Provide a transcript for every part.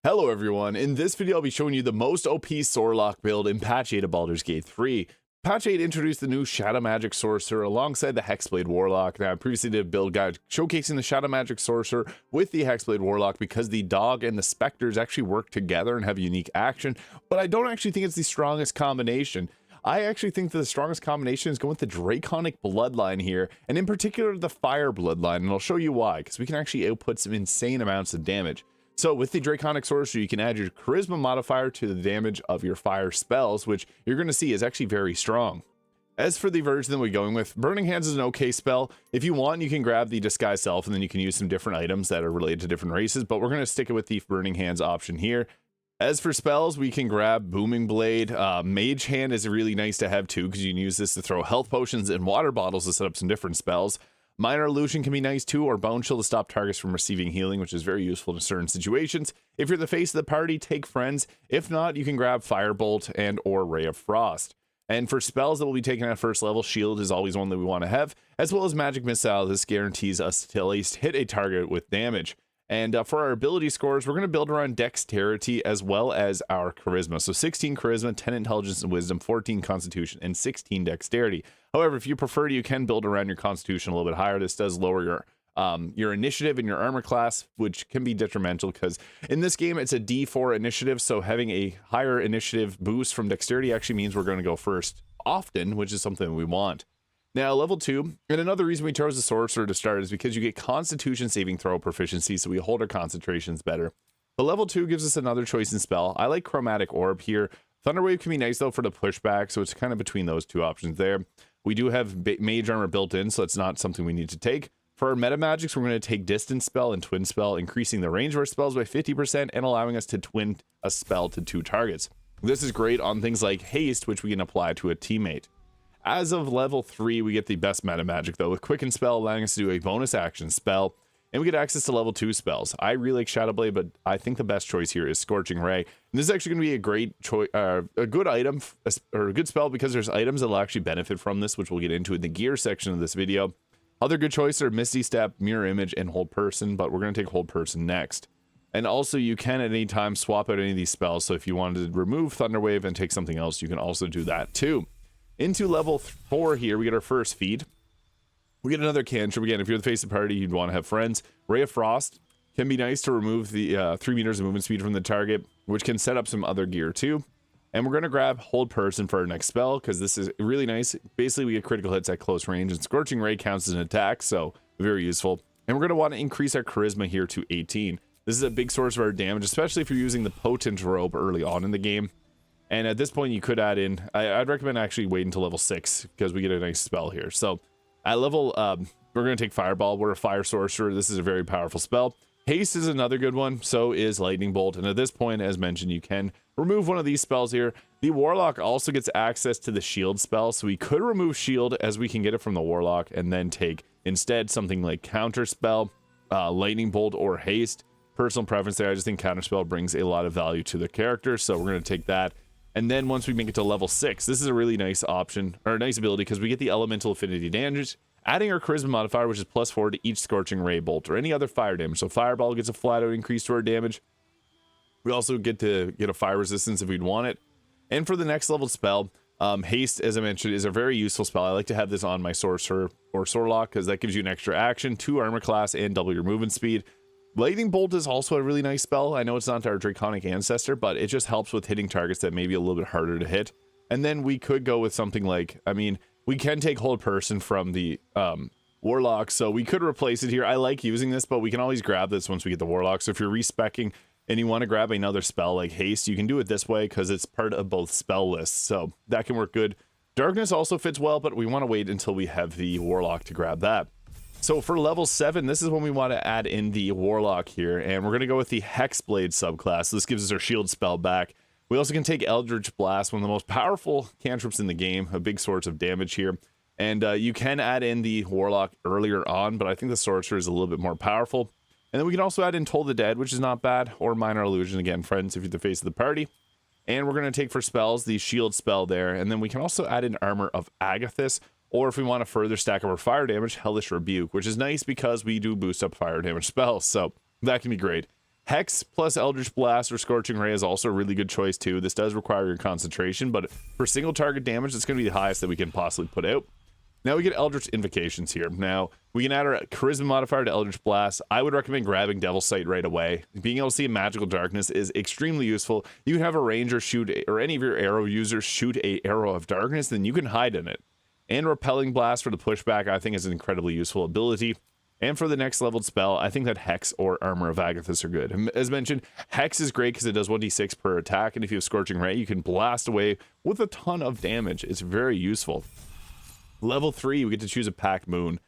Hello everyone, in this video I'll be showing you the most OP Sorlock build in patch 8 of Baldur's Gate 3. Patch 8 introduced the new Shadow Magic Sorcerer alongside the Hexblade Warlock. Now I previously did a build guide showcasing the Shadow Magic Sorcerer with the Hexblade Warlock because the dog and the specters actually work together and have unique action, but I don't actually think it's the strongest combination. I actually think that the strongest combination is going with the draconic bloodline here, and in particular the fire bloodline, and I'll show you why, because we can actually output some insane amounts of damage. So with the Draconic Sorcerer, you can add your Charisma modifier to the damage of your fire spells, which you're going to see is actually very strong. As for the version that we're going with, Burning Hands is an okay spell. If you want, you can grab the Disguise Self, and then you can use some different items that are related to different races, but we're going to stick it with the Burning Hands option here. As for spells, we can grab Booming Blade. Mage Hand is really nice to have too, because you can use this to throw health potions and water bottles to set up some different spells. Minor Illusion can be nice too, or Bone Chill to stop targets from receiving healing, which is very useful in certain situations. If you're the face of the party, take Friends. If not, you can grab Firebolt and or Ray of Frost. And for spells that will be taken at first level, Shield is always one that we want to have, as well as Magic Missile. This guarantees us to at least hit a target with damage. And for our ability scores, we're going to build around Dexterity as well as our Charisma. So 16 Charisma, 10 Intelligence and Wisdom, 14 Constitution, and 16 Dexterity. However, if you prefer to, you can build around your Constitution a little bit higher. This does lower your initiative and your armor class, which can be detrimental because in this game, it's a D4 initiative. So having a higher initiative boost from Dexterity actually means we're going to go first often, which is something we want. Now, level 2, and another reason we chose the Sorcerer to start is because you get Constitution saving throw proficiency, so we hold our concentrations better. But level 2 gives us another choice in spell. I like Chromatic Orb here. Thunderwave can be nice, though, for the pushback, so it's kind of between those two options there. We do have Mage Armor built in, so it's not something we need to take. For our meta magics, we're going to take Distance Spell and Twin Spell, increasing the range of our spells by 50% and allowing us to twin a spell to 2 targets. This is great on things like Haste, which we can apply to a teammate. As of level 3, we get the best meta magic, though, with Quicken Spell allowing us to do a bonus action spell, and we get access to level 2 spells. I really like Shadowblade, but I think the best choice here is Scorching Ray. And this is actually going to be a great choice, a good item, or a good spell, because there's items that will actually benefit from this, which we'll get into in the gear section of this video. Other good choices are Misty Step, Mirror Image, and Hold Person, but we're going to take Hold Person next. And also, you can at any time swap out any of these spells, so if you wanted to remove Thunderwave and take something else, you can also do that too. Into level 4 here, we get our first feed. We get another cantrip. Again, if you're the face of the party, you'd want to have Friends. Ray of Frost can be nice to remove the 3 meters of movement speed from the target, which can set up some other gear too. And we're going to grab Hold Person for our next spell, because this is really nice. Basically, we get critical hits at close range, and Scorching Ray counts as an attack, so very useful. And we're going to want to increase our Charisma here to 18. This is a big source of our damage, especially if you're using the Potent Robe early on in the game. And at this point, you could add in, I'd recommend actually waiting until level 6, because we get a nice spell here. So at level, we're going to take Fireball. We're a Fire Sorcerer. This is a very powerful spell. Haste is another good one. So is Lightning Bolt. And at this point, as mentioned, you can remove one of these spells here. The Warlock also gets access to the Shield spell. So we could remove Shield as we can get it from the Warlock, and then take instead something like Counter Spell, Lightning Bolt, or Haste. Personal preference there. I just think Counter Spell brings a lot of value to the character. So we're going to take that. And then once we make it to level 6, this is a really nice option, or a nice ability, because we get the Elemental Affinity damage, adding our Charisma modifier, which is +4 to each Scorching Ray bolt, or any other fire damage. So Fireball gets a flat-out increase to our damage. We also get to get a fire resistance if we'd want it. And for the next level spell, Haste, as I mentioned, is a very useful spell. I like to have this on my Sorcerer or Sorlock, because that gives you an extra action, 2 armor class, and double your movement speed. Lightning Bolt is also a really nice spell. I know it's not our Draconic ancestor, but it just helps with hitting targets that may be a little bit harder to hit. And then we could go with something like, I mean, we can take Hold Person from the Warlock, so we could replace it here. I like using this, but we can always grab this once we get the Warlock. So if you're respecking and you want to grab another spell like Haste, you can do it this way, because it's part of both spell lists, so that can work good. Darkness also fits well, but we want to wait until we have the Warlock to grab that. So for level 7, this is when we want to add in the Warlock here, and we're going to go with the Hexblade subclass. This gives us our shield spell back. We also can take Eldritch Blast, one of the most powerful cantrips in the game, a big source of damage here. And you can add in the Warlock earlier on, but I think the Sorcerer is a little bit more powerful. And then we can also add in Toll the Dead, which is not bad, or Minor Illusion, again, Friends, if you're the face of the party. And we're going to take for spells the shield spell there, and then we can also add in Armor of Agathis, or if we want to further stack up our fire damage, Hellish Rebuke, which is nice because we do boost up fire damage spells, so that can be great. Hex plus Eldritch Blast or Scorching Ray is also a really good choice too. This does require your concentration, but for single target damage, it's going to be the highest that we can possibly put out. Now we get Eldritch Invocations here. Now, we can add our Charisma modifier to Eldritch Blast. I would recommend grabbing Devil's Sight right away. Being able to see Magical Darkness is extremely useful. You can have a ranger shoot, or any of your arrow users shoot a arrow of darkness, then you can hide in it. And Repelling Blast for the pushback, I think, is an incredibly useful ability. And for the next leveled spell, I think that Hex or Armor of Agathis are good. And as mentioned, Hex is great because it does 1d6 per attack, and if you have Scorching Ray, you can blast away with a ton of damage. It's very useful. Level 3, we get to choose a Pact Moon.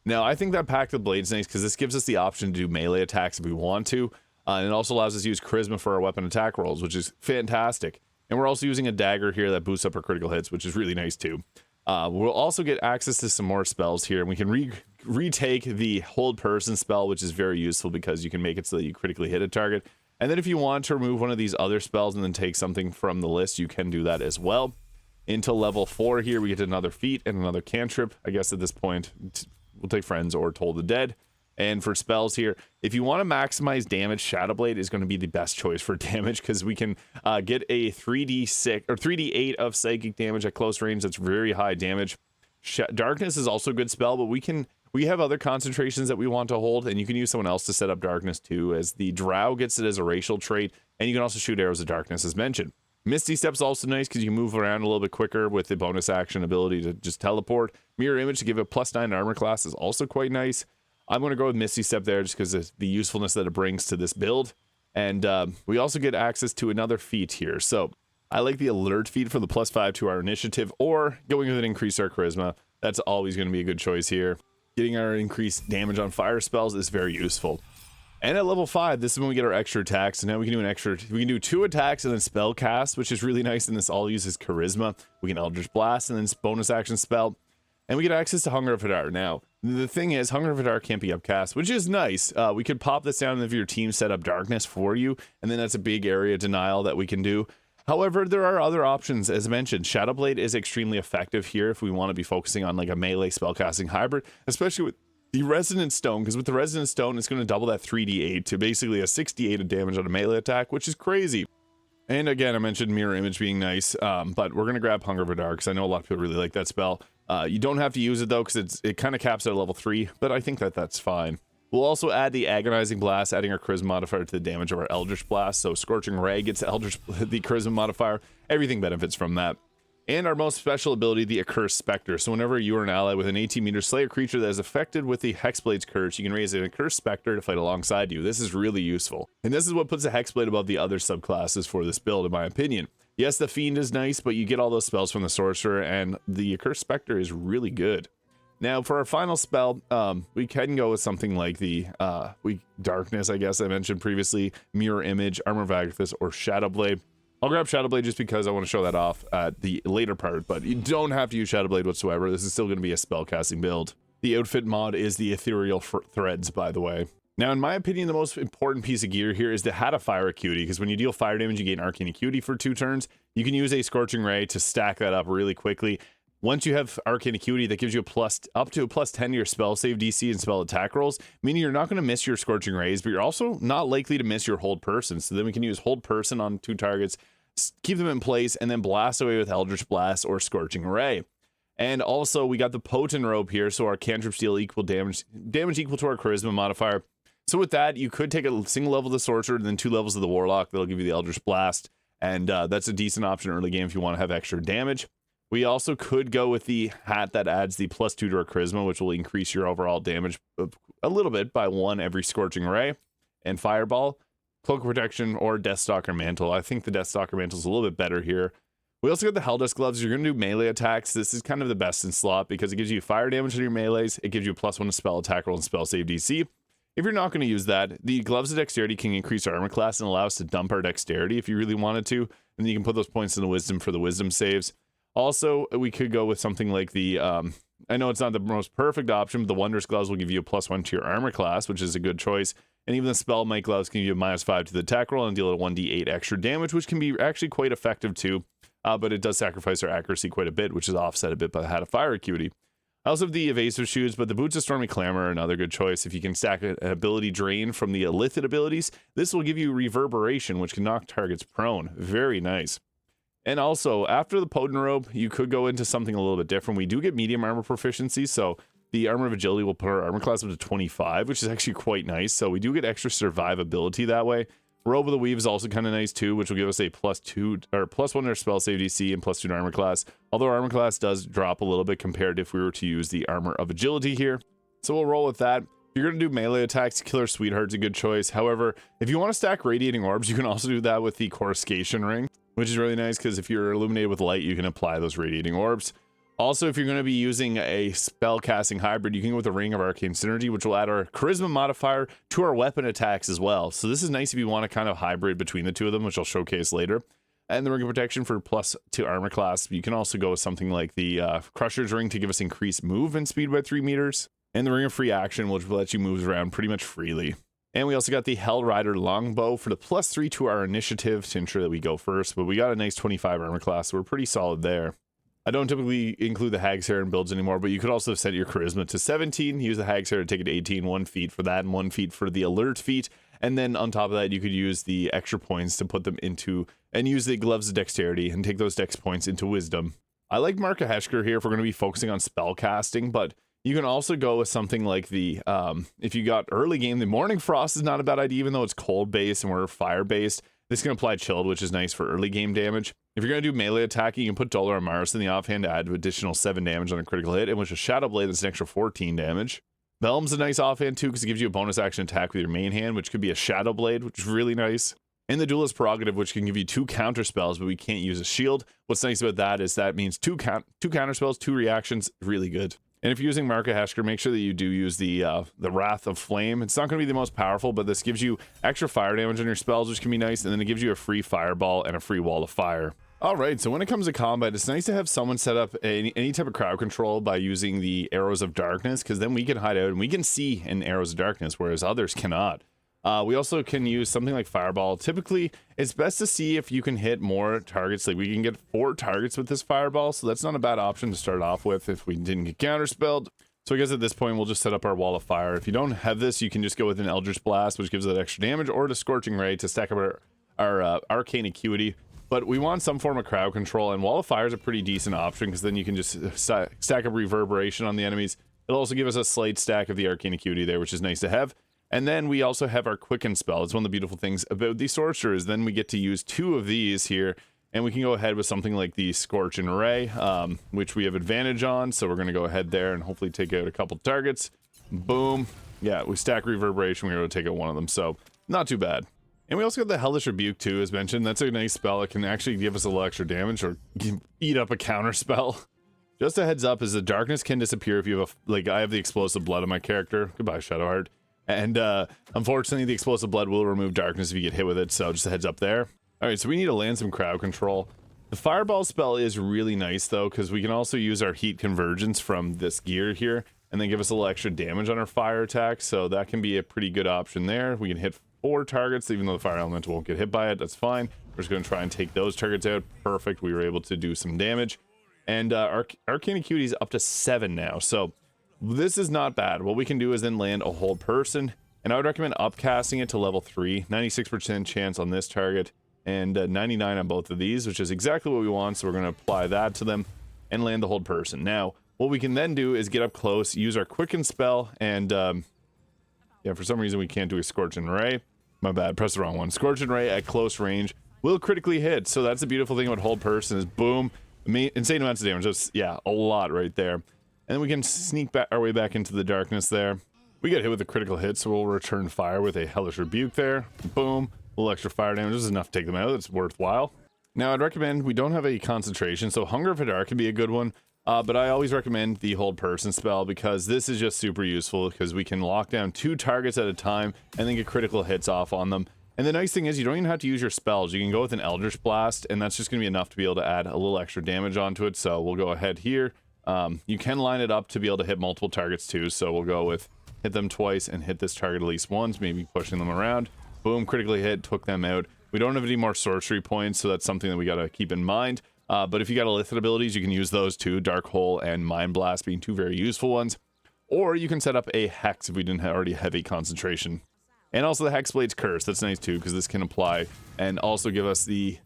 Now, I think that Pact of Blades is nice because this gives us the option to do melee attacks if we want to. And it also allows us to use Charisma for our weapon attack rolls, which is fantastic. And we're also using a dagger here that boosts up our critical hits, which is really nice too. We'll also get access to some more spells here. And we can retake the Hold Person spell, which is very useful because you can make it so that you critically hit a target. And then if you want to remove one of these other spells and then take something from the list, you can do that as well. Until level 4 here, we get another feat and another cantrip. I guess at this point, we'll take Friends or Toll the Dead. And for spells here, if you want to maximize damage, Shadowblade is going to be the best choice for damage because we can get a 3d6 or 3d8 of psychic damage at close range. That's very high damage. Darkness is also a good spell, but we have other concentrations that we want to hold, and you can use someone else to set up darkness too, as the Drow gets it as a racial trait, and you can also shoot arrows of darkness as mentioned. Misty Step's also nice because you can move around a little bit quicker with the bonus action ability to just teleport. Mirror Image to give a +9 armor class is also quite nice. I'm going to go with Misty Step there just because of the usefulness that it brings to this build. And we also get access to another feat here. So I like the Alert feat for the +5 to our initiative, or going with an increase our charisma. That's always going to be a good choice here. Getting our increased damage on fire spells is very useful. And at level 5, this is when we get our extra attacks. So now we can do 2 attacks and then spell cast, which is really nice. And this all uses charisma. We can Eldritch Blast and then bonus action spell. And we get access to Hunger of Hadar. Now, the thing is, Hunger of Hadar can't be upcast, which is nice. We could pop this down if your team set up darkness for you, and then that's a big area denial that we can do. However, there are other options. As mentioned, Shadowblade is extremely effective here if we want to be focusing on like a melee spellcasting hybrid, especially with the Resonant Stone, because with the Resonant Stone, it's going to double that 3d8 to basically a 68 of damage on a melee attack, which is crazy. And again, I mentioned Mirror Image being nice, but we're going to grab Hunger of Hadar because I know a lot of people really like that spell. You don't have to use it though, because it kind of caps at level 3, but I think that's fine. We'll also add the Agonizing Blast, adding our Charisma modifier to the damage of our Eldritch Blast. So Scorching Ray gets the Charisma modifier. Everything benefits from that. And our most special ability, the Accursed Spectre. So whenever you are an ally with an 18-meter slay a creature that is affected with the Hexblade's curse, you can raise an Accursed Spectre to fight alongside you. This is really useful. And this is what puts the Hexblade above the other subclasses for this build, in my opinion. Yes, the Fiend is nice, but you get all those spells from the Sorcerer, and the Accursed Spectre is really good. Now, for our final spell, we can go with something like the Darkness, I guess I mentioned previously, Mirror Image, Armor of Agathis, or Shadowblade. I'll grab Shadowblade just because I want to show that off at the later part, but you don't have to use Shadowblade whatsoever. This is still going to be a spellcasting build. The outfit mod is the Ethereal Threads, by the way. Now, in my opinion, the most important piece of gear here is the Hat of Fire Acuity, because when you deal fire damage, you gain Arcane Acuity for 2 turns. You can use a Scorching Ray to stack that up really quickly. Once you have Arcane Acuity, that gives you up to a +10 to your spell save DC and spell attack rolls, meaning you're not going to miss your Scorching Rays, but you're also not likely to miss your Hold Person. So then we can use Hold Person on 2 targets, keep them in place, and then blast away with Eldritch Blast or Scorching Ray. And also, we got the Potent Rope here, so our cantrips deal equal damage equal to our Charisma modifier. So with that, you could take a single level of the Sorcerer, and then 2 levels of the Warlock. That'll give you the Eldritch Blast, and that's a decent option early game if you want to have extra damage. We also could go with the hat that adds the +2 to our Charisma, which will increase your overall damage a little bit by 1 every Scorching Ray. And Fireball, Cloak of Protection, or Deathstalker Mantle. I think the Deathstalker Mantle is a little bit better here. We also got the Helldust Gloves. You're going to do melee attacks. This is kind of the best in slot because it gives you fire damage on your melees. It gives you a +1 to spell attack roll and spell save DC. If you're not going to use that, the Gloves of Dexterity can increase our armor class and allow us to dump our Dexterity if you really wanted to. And then you can put those points in the Wisdom for the Wisdom saves. Also, we could go with something like the, I know it's not the most perfect option, but the Wondrous Gloves will give you a +1 to your armor class, which is a good choice. And even the Spell Might Gloves can give you a -5 to the attack roll and deal a 1d8 extra damage, which can be actually quite effective too. But it does sacrifice our accuracy quite a bit, which is offset a bit by the Hat of Fire Acuity. I also have the evasive shoes, but the boots of stormy clamor are another good choice. If you can stack an ability drain from the illithid abilities, this will give you reverberation, which can knock targets prone. Very nice. And also, after the potent robe, you could go into something a little bit different. We do get medium armor proficiency, so the armor of agility will put our armor class up to 25, which is actually quite nice. So we do get extra survivability that way. Robe of the Weave is also kind of nice too, which will give us a +2 or +1 to our spell save DC and +2 to armor class. Although armor class does drop a little bit compared to if we were to use the armor of agility here. So we'll roll with that. If you're going to do melee attacks, Killer Sweetheart's a good choice. However, if you want to stack radiating orbs, you can also do that with the coruscation ring, which is really nice because if you're illuminated with light, you can apply those radiating orbs. Also, if you're going to be using a spell casting hybrid, you can go with the Ring of Arcane Synergy, which will add our charisma modifier to our weapon attacks as well. So this is nice if you want to kind of hybrid between the two of them, which I'll showcase later. And the Ring of Protection for +2 armor class. You can also go with something like the Crusher's Ring to give us increased movement speed by 3 meters. And the Ring of Free Action, which will let you move around pretty much freely. And we also got the Hell Rider Longbow for the +3 to our initiative to ensure that we go first. But we got a nice 25 armor class, so we're pretty solid there. I don't typically include the Hag's Hair in builds anymore, but you could also set your charisma to 17, use the Hag's Hair to take it to 18, 1 feat for that, and 1 feat for the alert feat. And then on top of that, you could use the extra points to put them into, and use the Gloves of Dexterity and take those dex points into Wisdom. I like Mark of Heshker here if we're going to be focusing on spell casting, but you can also go with something like the, if you got early game, the Morning Frost is not a bad idea, even though it's cold based and we're fire based. This can apply chilled, which is nice for early game damage. If you're going to do melee attacking, you can put Dollar Amaris in the offhand to add additional 7 damage on a critical hit, and with a Shadow Blade, that's an extra 14 damage. Velm's a nice offhand too, because it gives you a bonus action attack with your main hand, which could be a Shadow Blade, which is really nice. And the Duelist Prerogative, which can give you 2 counter spells, but we can't use a shield. What's nice about that is that means 2 counter spells, 2 reactions, really good. And if you're using Mark of Heshker, make sure that you do use the Wrath of Flame. It's not going to be the most powerful, but this gives you extra fire damage on your spells, which can be nice, and then it gives you a free fireball and a free wall of fire. Alright, so when it comes to combat, it's nice to have someone set up any type of crowd control by using the Arrows of Darkness, because then we can hide out and we can see in Arrows of Darkness, whereas others cannot. We also can use something like Fireball. Typically, it's best to see if you can hit more targets. Like, we can get 4 targets with this Fireball, so that's not a bad option to start off with if we didn't get counterspelled. So I guess at this point, we'll just set up our Wall of Fire. If you don't have this, you can just go with an Eldritch Blast, which gives it extra damage, or the Scorching Ray to stack up our Arcane Acuity. But we want some form of crowd control, and Wall of Fire is a pretty decent option, because then you can just stack up Reverberation on the enemies. It'll also give us a slight stack of the Arcane Acuity there, which is nice to have. And then we also have our Quicken spell. It's one of the beautiful things about the Sorcerers. Then we get to use 2 of these here, and we can go ahead with something like the Scorching Ray, which we have advantage on. So we're going to go ahead there and hopefully take out a couple targets. Boom. Yeah, we stack Reverberation. We're going to take out one of them, so not too bad. And we also got the Hellish Rebuke too, as mentioned. That's a nice spell. It can actually give us a little extra damage or eat up a counter spell. Just a heads up is the darkness can disappear if you have I have the Explosive Blood on my character. Goodbye, Shadowheart. And unfortunately, the Explosive Blood will remove darkness if you get hit with it, so just a heads up there. Alright, so we need to land some crowd control. The Fireball spell is really nice, though, because we can also use our Heat Convergence from this gear here, and then give us a little extra damage on our fire attack, so that can be a pretty good option there. We can hit 4 targets, even though the Fire Elemental won't get hit by it, that's fine. We're just going to try and take those targets out. Perfect, we were able to do some damage. And our Arcane Acuity is up to 7 now, so this is not bad. What we can do is then land a Hold Person, and I would recommend upcasting it to level 3. 96% chance on this target, and 99 on both of these, which is exactly what we want, so we're going to apply that to them and land the Hold Person. Now, what we can then do is get up close, use our Quicken spell, and yeah, for some reason we can't do a Scorching Ray. My bad, press the wrong one. Scorching Ray at close range will critically hit, so that's the beautiful thing about Hold Person is boom, insane amounts of damage. That's, yeah, a lot right there. And then we can sneak back our way back into the darkness there. We get hit with a critical hit, so we'll return fire with a Hellish Rebuke there. Boom. A little extra fire damage. This is enough to take them out. It's worthwhile. Now, I'd recommend, we don't have a concentration, so Hunger of Hadar can be a good one. But I always recommend the Hold Person spell, because this is just super useful, because we can lock down 2 targets at a time and then get critical hits off on them. And the nice thing is you don't even have to use your spells. You can go with an Eldritch Blast, and that's just going to be enough to be able to add a little extra damage onto it. So we'll go ahead here. You can line it up to be able to hit multiple targets too, so we'll go with hit them twice and hit this target at least once, maybe pushing them around. Boom, critically hit, took them out. We don't have any more sorcery points, so that's something that we got to keep in mind. But if you got illicit abilities, you can use those too. Dark Hole and Mind Blast being two very useful ones. Or you can set up a Hex if we didn't already have a concentration. And also the Hexblade's Curse. That's nice too, because this can apply and also give us the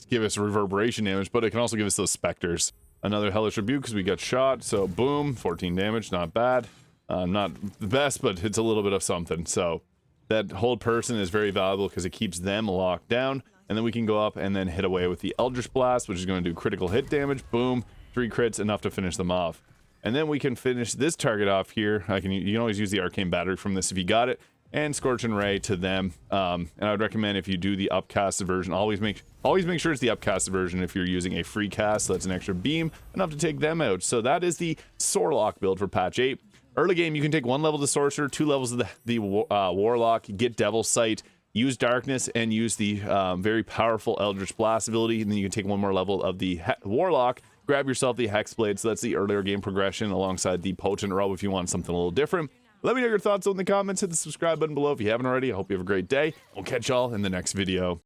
give us reverberation damage, but it can also give us those specters. Another Hellish Rebuke because we got shot. So boom, 14 damage, not bad. Not the best, but it's a little bit of something. So that hold person is very valuable because it keeps them locked down. And then we can go up and then hit away with the Eldritch Blast, which is going to do critical hit damage. Boom, 3 crits, enough to finish them off. And then we can finish this target off here. You can always use the Arcane Battery from this if you got it. And Scorching Ray to them. And I would recommend if you do the upcasted version, always make sure it's the upcasted version if you're using a free cast, so that's an extra beam, enough to take them out. So that is the Sorlock build for patch 8. Early game, you can take 1 level to Sorcerer, 2 levels of the Warlock, get Devil Sight, use Darkness, and use the very powerful Eldritch Blast ability, and then you can take 1 more level of the Warlock, grab yourself the Hexblade, so that's the earlier game progression alongside the Potent Rub if you want something a little different. Let me know your thoughts in the comments, hit the subscribe button below if you haven't already. I hope you have a great day. We'll catch y'all in the next video.